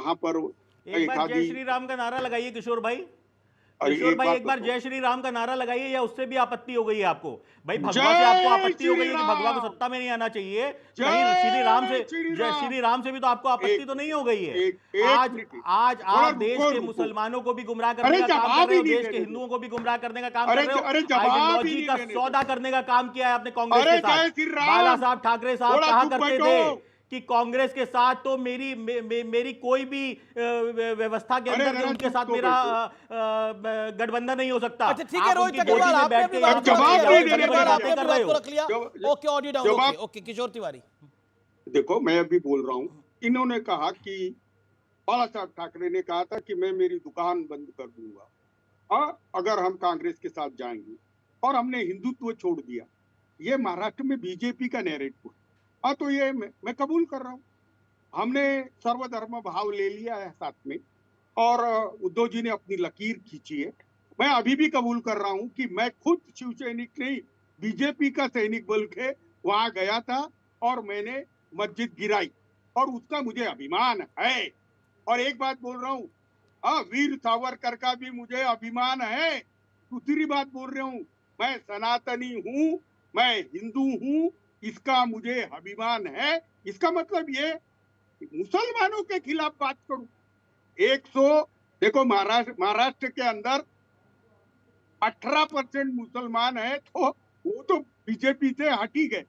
वहां पर एक बार जय श्री राम का नारा लगाइए किशोर भाई। अरे किशोर भाई एक बार जय श्री राम का नारा लगाइए, या उससे भी आपत्ति हो गई है आपको? भाई भगवा से आपको आपत्ति हो गई है कि भगवा को सत्ता में नहीं आना चाहिए, कहीं श्री राम से, जय श्री राम से भी तो आपको आपत्ति तो नहीं हो गई है? आज आप देश के मुसलमानों को भी गुमराह करने का काम कर रहे हो, देश के हिंदुओं को भी गुमराह करने का काम कर रहे हो, आइडियोलॉजी का सौदा करने का काम किया है आपने कांग्रेस के साथ। बाला साहब ठाकरे साहब कहा करते थे कि कांग्रेस के साथ तो मेरी कोई भी व्यवस्था के अंदर उनके साथ मेरा गठबंधन नहीं हो सकता। अच्छा ठीक है रोहित अग्रवाल, आपने भी बात रख लिया। Okay audio down. ओके किशोर तिवारी, देखो मैं अभी बोल रहा हूँ, इन्होंने कहा कि बाला साहब ठाकरे ने कहा था कि मैं मेरी दुकान बंद कर दूंगा अगर हम कांग्रेस के साथ जाएंगे, और हमने हिंदुत्व छोड़ दिया। ये महाराष्ट्र में बीजेपी का नैरेटिव। तो ये मैं कबूल कर रहा हूँ, हमने सर्वधर्म भाव ले लिया है साथ में, और उद्धव जी ने अपनी लकीर खींची है। मैं अभी भी कबूल कर रहा हूँ कि मैं खुद शिव सैनिक नहीं, बीजेपी का सैनिक बल के वहां गया था और मैंने मस्जिद गिराई, और उसका मुझे अभिमान है। और एक बात बोल रहा हूँ, वीर सावरकर का भी मुझे अभिमान है। दूसरी बात बोल रहा हूँ, मैं सनातनी हूँ, मैं हिंदू हूँ, इसका मुझे अभिमान है। इसका मतलब ये मुसलमानों के खिलाफ बात करूं। 100 देखो महाराष्ट्र के अंदर 18% मुसलमान है, तो वो तो बीजेपी से हट ही गए।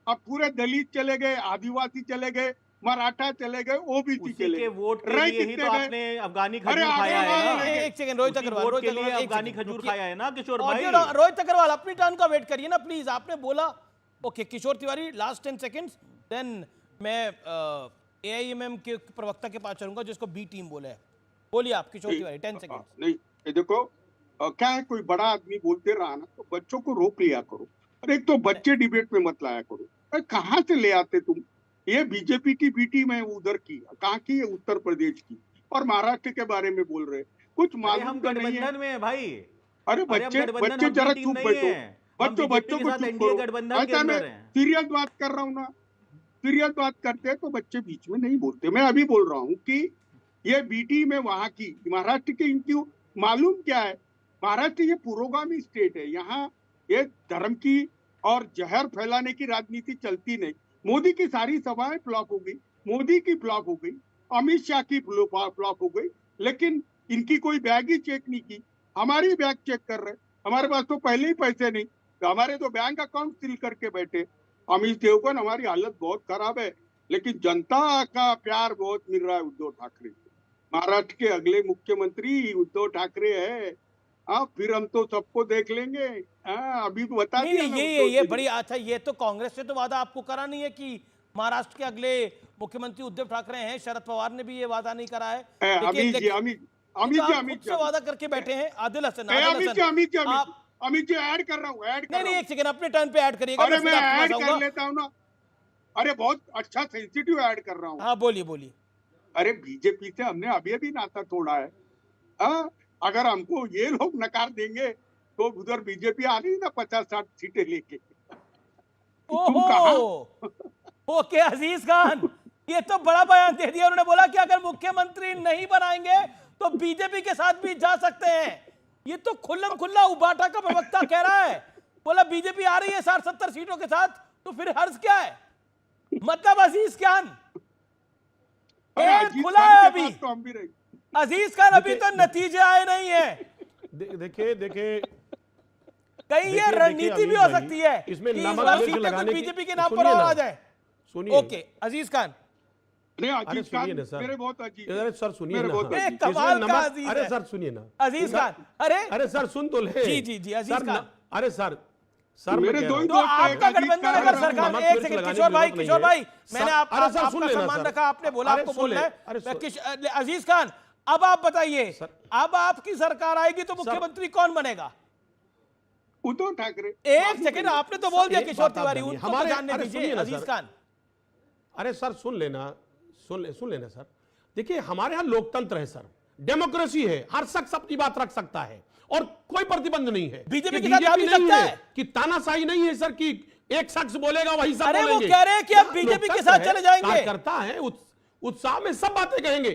अब पूरे दलित चले गए, आदिवासी चले गए, मराठा चले गए, ओबीसी चले गए। वोट के लिए ही तो आपने अफगानी खजूर खाया है ना। एक सेकंड रोहित अग्रवाल, वोट के लिए अफगानी खजूर खाया है ना किशोर भाई। रोहित अग्रवाल अपनी टर्न का वेट करिए ना प्लीज। आपने बोला ओके किशोर तिवारी लास्ट 10 सेकंड्स, देन मैं एआईएमएम के प्रवक्ता के पास चलूंगा जिसको बी टीम बोले है। बोलिए आप किशोर तिवारी 10 सेकंड्स। नहीं ये देखो क्या है, कोई बड़ा आदमी बोलते रहा ना तो बच्चों को रोक लिया करो। अरे एक तो बच्चे डिबेट में मत लाया करो। अरे कहाँ से ले आते तुम? ये बीजेपी की बी टीम है उधर की, कहाँ की है? उत्तर प्रदेश की, और महाराष्ट्र के बारे में बोल रहे, कुछ मालूम तो नहीं है में भाई। अरे बच्चे जरा चुप बैठो, बच्चों को चुप करो। सीरियस बात कर रहा हूँ ना, सीरियस बात करते हैं तो बच्चे बीच में नहीं बोलते। मैं अभी बोल रहा हूँ कि ये बीटी में वहां की, महाराष्ट्र की इनकी मालूम क्या है, महाराष्ट्र ये पुरोगामी स्टेट है, यहाँ ये धर्म की और जहर फैलाने की राजनीति चलती नहीं। मोदी की सारी सभाएं फ्लॉप हो गई, मोदी की फ्लॉप हो गई, अमित शाह की फ्लॉप हो गई, लेकिन इनकी कोई बैग ही चेक नहीं की। हमारी बैग चेक कर रहे, हमारे पास तो पहले ही पैसे नहीं, तो हमारे तो बैंक अकाउंट सील करके बैठे। अमित देवगन, हमारी हालत बहुत खराब है, लेकिन जनता का प्यार बहुत मिल रहा है उद्धव ठाकरे को। महाराष्ट्र के अगले मुख्यमंत्री उद्धव ठाकरे है। फिर हम तो सबको देख लेंगे। अभी तो बता दिया ये बड़ी अच्छा, ये तो कांग्रेस से तो वादा आपको करा नहीं है कि महाराष्ट्र के अगले मुख्यमंत्री उद्धव ठाकरे हैं। शरद पवार ने भी ये वादा नहीं करा है। अमित जी वादा करके बैठे हैं। आदिल हसन अमित जी ऐड कर रहा हूँ, नहीं एक सेकंड अपने टर्न पे ऐड करिएगा। अरे मैं ऐड कर लेता हूँ ना, अरे बहुत अच्छा सेंसिटिव ऐड कर रहा हूँ। हाँ बोलिए। अरे बीजेपी से हमने अभी नाता तोड़ा है। अगर हमको ये लोग नकार देंगे तो उधर बीजेपी आ रही ना 50-60 सीटें लेके। ओके अजीज खान, ये तो बड़ा बयान दे दिया उन्होंने। बोला कि अगर मुख्यमंत्री नहीं बनाएंगे तो बीजेपी के साथ भी जा सकते हैं। ये तो खुल्लम खुल्ला उबाटा का प्रवक्ता कह रहा है। बोला बीजेपी आ रही है 60-70 सीटों के साथ, तो फिर हर्ज क्या है? मतलब अजीज खान खुला है अभी। अजीज खान अभी तो नतीजे आए नहीं है। देखिए कहीं ये रणनीति भी हो सकती है इसमें बीजेपी के नाम पर और आ जाए। सुनिए ओके अजीज खान, मेरे बहुत अजीज। अरे सर सुनिए ना, कमाल का अजीज है। अरे सर सुनिए ना अजीज खान, अरे सर सुन तो ले। जी अजीज खान, अरे सर मेरे तो आपका गठबंधन अगर सरकार में, एक सेकंड किशोर भाई मैंने आपका सम्मान रखा, आपने बोला आपको बोलना है। अजीज खान अब आप बताइए, अब आपकी सरकार आएगी तो मुख्यमंत्री कौन बनेगा? उद्धव ठाकरे। एक सेकंड, आपने तो बोल दिया किशोर तिवारी, उनको तो जानने दीजिए अजीज खान। अरे सर सुन लेना सर। देखिए हमारे यहाँ लोकतंत्र है सर, डेमोक्रेसी है, हर शख्स अपनी बात रख सकता है और कोई प्रतिबंध नहीं है। बीजेपी के साथ भी सकता है कि तानाशाही नहीं है सर कि एक शख्स बोलेगा वही सब बोलेंगे। वो कह रहे हैं कि अब बीजेपी के साथ चले जाएंगे। करता है उत्साह में सब बातें कहेंगे,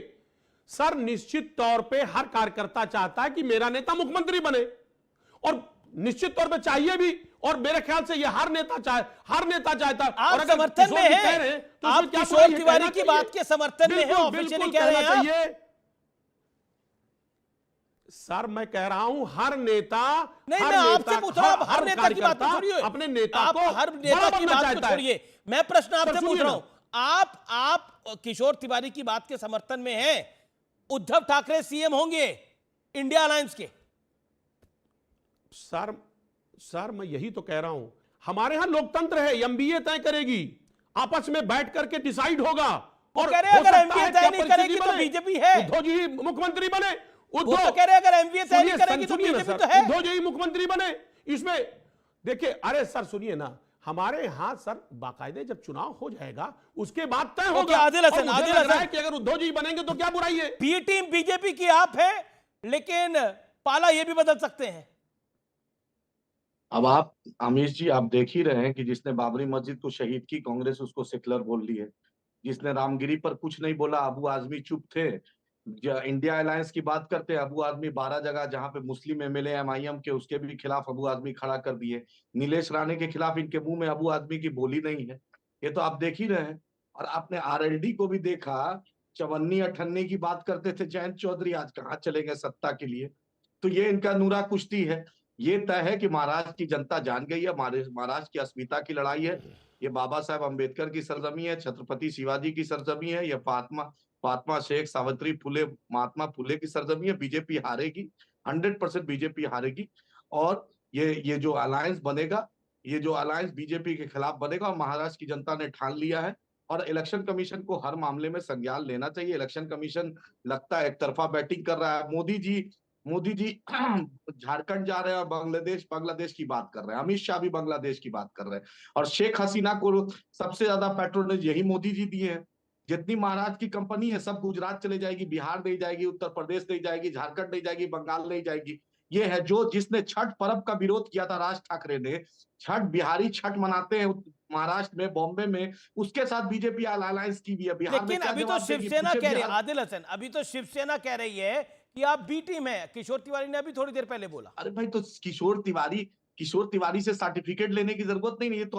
सर निश्चित तौर पे हर कार्यकर्ता चाहता है कि मेरा नेता मुख्यमंत्री बने, और निश्चित तौर पे चाहिए भी, और मेरे ख्याल से ये हर नेता चाहता है। आप और अगर समर्थन में हैं, तो आप किशोर तिवारी की बात के समर्थन में हैं, ऑफिशियली कह रहे हैं आप। सर मैं कह रहा हूं हर नेता, नहीं, मैं आपसे पूछ रहा हूं, हर नेता की बात तो छोड़िए, अपने नेता आप को हर नेता की बात को छोड़िए, मैं प्रश्न आपसे पूछ रहा हूं, आप किशोर तिवारी की बात के समर्थन में हैं, उद्धव ठाकरे सीएम होंगे इंडिया अलायंस के? सर मैं यही तो कह रहा हूं, हमारे यहां लोकतंत्र है, एमबीए तय करेगी, आपस में बैठ करके डिसाइड होगा। और कह रहे हैं अगर एमबीए तय नहीं करेगी तो बीजेपी है, उद्धव जी मुख्यमंत्री बने। वो तो कह रहे हैं अगर एमबीए तय नहीं करेगी तो बीजेपी तो है। उद्धव जी मुख्यमंत्री बने। इसमें देखिए, अरे सर सुनिए ना, हमारे यहां सर बाकायदे जब चुनाव हो जाएगा उसके बाद तय होगा। आदिल हसन कि अगर उद्धव जी बनेंगे तो क्या बुराई है? बी टीम बीजेपी की आप है, लेकिन पाला ये भी बदल सकते हैं। अब आप अमीश जी, आप देख ही रहे हैं कि जिसने बाबरी मस्जिद को शहीद की, कांग्रेस उसको सेकुलर बोल रही है। जिसने रामगिरी पर कुछ नहीं बोला, अबू आजमी चुप थे। इंडिया अलायंस की बात करते हैं, अबू आजमी 12 जगह जहां पे मुस्लिम एमएलए एमआईएम के, उसके भी खिलाफ अबू आजमी खड़ा कर दिए। नीलेश राणे के खिलाफ इनके मुंह में अबू आजमी की बोली नहीं है। ये तो आप देख ही रहे हैं। और आपने आरएलडी को भी देखा, चवन्नी अठन्नी की बात करते थे जयंत चौधरी, आज कहाँ चले गए सत्ता के लिए। तो ये इनका नूरा कुश्ती है। ये तय है कि महाराष्ट्र की जनता जान गई है, महाराष्ट्र की अस्मिता की लड़ाई है। ये बाबा साहेब अम्बेडकर की सरजमी है, छत्रपति शिवाजी की सरजमी है, ये फातिमा शेख, सावित्री फुले, महात्मा फुले की सरजमी है। बीजेपी हारेगी, 100% बीजेपी हारेगी। और ये जो अलायंस बनेगा, ये जो अलायंस बीजेपी के खिलाफ बनेगा, और महाराष्ट्र की जनता ने ठान लिया है। और इलेक्शन कमीशन को हर मामले में संज्ञान लेना चाहिए। इलेक्शन कमीशन लगता है एक तरफा बैटिंग कर रहा है। मोदी जी झारखंड जा रहे हैं और बांग्लादेश की बात कर रहे हैं। अमित शाह भी बांग्लादेश की बात कर रहे हैं। और शेख हसीना को सबसे ज्यादा पेट्रोनेज यही मोदी जी दिए हैं। जितनी महाराष्ट्र की कंपनी है सब गुजरात चले जाएगी, बिहार नहीं जाएगी, उत्तर प्रदेश नहीं जाएगी, झारखंड नहीं जाएगी, बंगाल नहीं जाएगी। ये है जिसने छठ पर्व का विरोध किया था, राज ठाकरे ने। बिहारी छठ मनाते हैं महाराष्ट्र में, बॉम्बे में, उसके साथ बीजेपी अलायंस की भी है। बिहार लेकिन में अभी तो शिवसेना कह रही है, आदिल हसन, अभी तो शिवसेना कह रही है कि आप बी टीम है। किशोर तिवारी ने अभी थोड़ी देर पहले बोला। अरे भाई, तो किशोर तिवारी से सर्टिफिकेट लेने की जरूरत नहीं। ये तो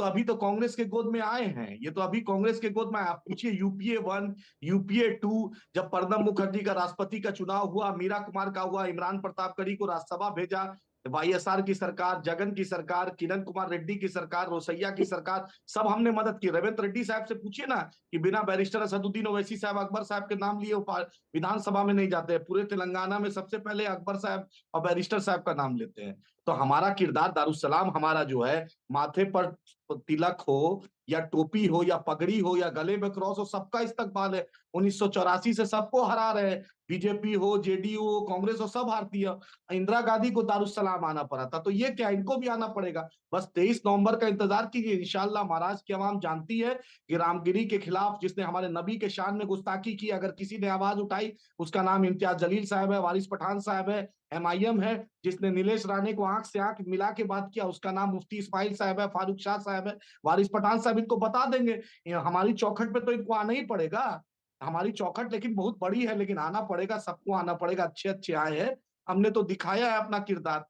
अभी तो कांग्रेस के गोद में आए हैं। ये तो अभी कांग्रेस के गोद में आए। आप पूछिए यूपीए 1, यूपीए 2, जब प्रणब मुखर्जी का राष्ट्रपति का चुनाव हुआ, मीरा कुमार का हुआ, इमरान प्रतापगढ़ी को राज्यसभा भेजा, वाईएसआर की सरकार, जगन की सरकार, किरण कुमार रेड्डी की सरकार, रोसैया की सरकार, सब हमने मदद की। रेवंत रेड्डी साहब से पूछिए ना कि बिना बैरिस्टर असदुद्दीन ओवैसी साहब, अकबर साहब के नाम लिए विधानसभा में नहीं जाते। पूरे तेलंगाना में सबसे पहले अकबर साहब और बैरिस्टर साहब का नाम लेते हैं। तो हमारा किरदार, दारुसलाम हमारा जो है, माथे पर तिलक हो या टोपी हो या पगड़ी हो या गले में क्रॉस हो, सबका इस्तकबाल है। 1984 से सबको हरा रहे हैं। बीजेपी हो, जेडीयू हो, कांग्रेस हो, सब हारती है। इंदिरा गांधी को दारुसलाम आना पड़ा था, तो ये क्या, इनको भी आना पड़ेगा। बस 23 नवंबर का इंतजार कीजिए। इंशाल्लाह महाराष्ट्र की आवाम जानती है कि रामगिरी के खिलाफ, जिसने हमारे नबी के शान में गुस्ताखी की, अगर किसी ने आवाज उठाई, उसका नाम इम्तियाज जलील साहब है, वारिस पठान साहब है, एमआईएम है। जिसने नीलेश राणे को आंख से आंख मिला के बात किया, उसका नाम मुफ्ती इस्माइल साहब है, फारूक शाह साहब है, वारिस पठान साहब। इनको बता देंगे। हमारी चौखट पे तो इनको आना ही पड़ेगा। हमारी चौखट लेकिन बहुत बड़ी है, लेकिन आना पड़ेगा, सबको आना पड़ेगा। अच्छे आए हैं, हमने तो दिखाया है अपना किरदार।